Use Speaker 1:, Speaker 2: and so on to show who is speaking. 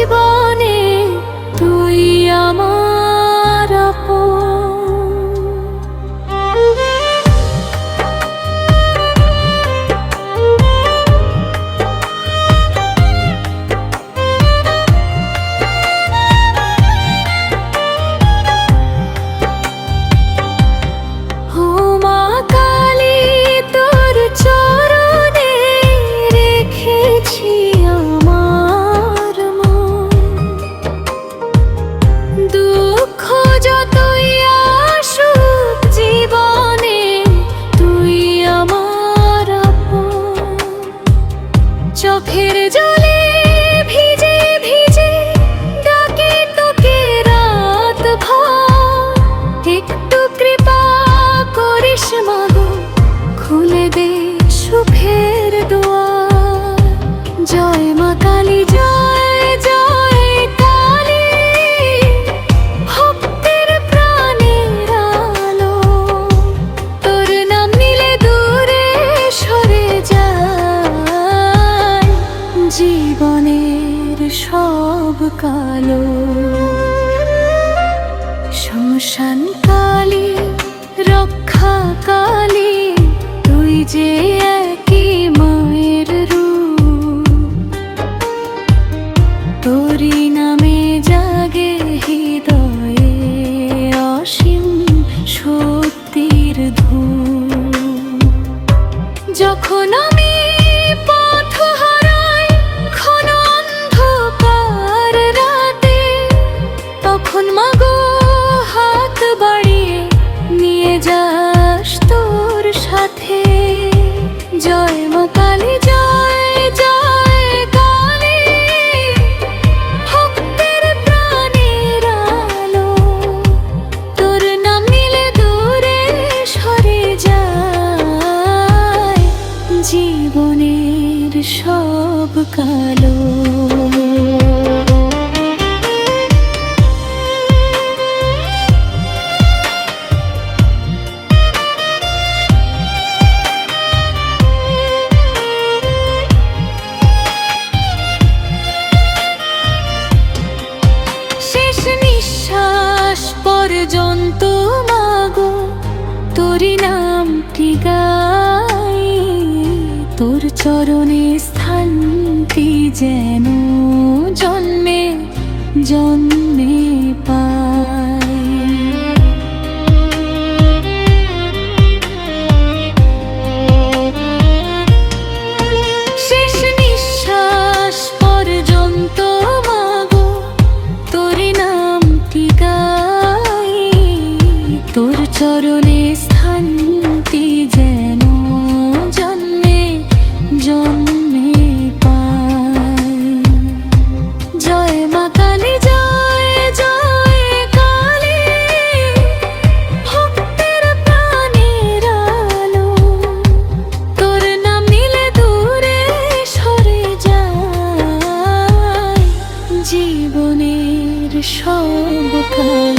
Speaker 1: জীবনে তুই আমার আপন। চোখের জলে ভিজে ভিজে ডাকে তোকে রাত ভর, একটু কৃপা করিস মাগো, খুলে দে সুখের দুয়ার। জয় মা কালী, জয় জয় কালী, ভক্তের প্রাণের আলো। তোর নাম নিলে দূরে সরে যায় জীবনের সব কালো। শ্মশান কালী, রক্ষা কালী, তুই যে একই মায়ের রূপ। তোরই নামে জাগে হৃদয়ে অসীম শক্তির ধূপ। যখন আমি পথ হারাই ঘন অন্ধকার রাতে, তখন মাগো হাত বাড়িয়ে নিয়ে যাস তোর সাথে। জয় মা কালী, জয় জয় কালী, ভক্তের প্রাণের আলো। তোর নাম নিলে দূরে সরে যায় জীবনের সব কালো। শেষ নিঃশ্বাস পর্যন্ত মাগো তোরই নামটি গাই, তোর চরণে স্থানটি যেন জন্মে জন্মে পাই। শেষ নিঃশ্বাস পর্যন্ত মাগো তোরই নামটি গাই, তোর চরণে স্থানটি যেন জন্মে জন্মে পাই। জয় মা কালী, জয় জয় কালী, ভক্তের প্রাণের আলো। তোর নাম নিলে দূরে সরে যায় জীবনের সব কালো।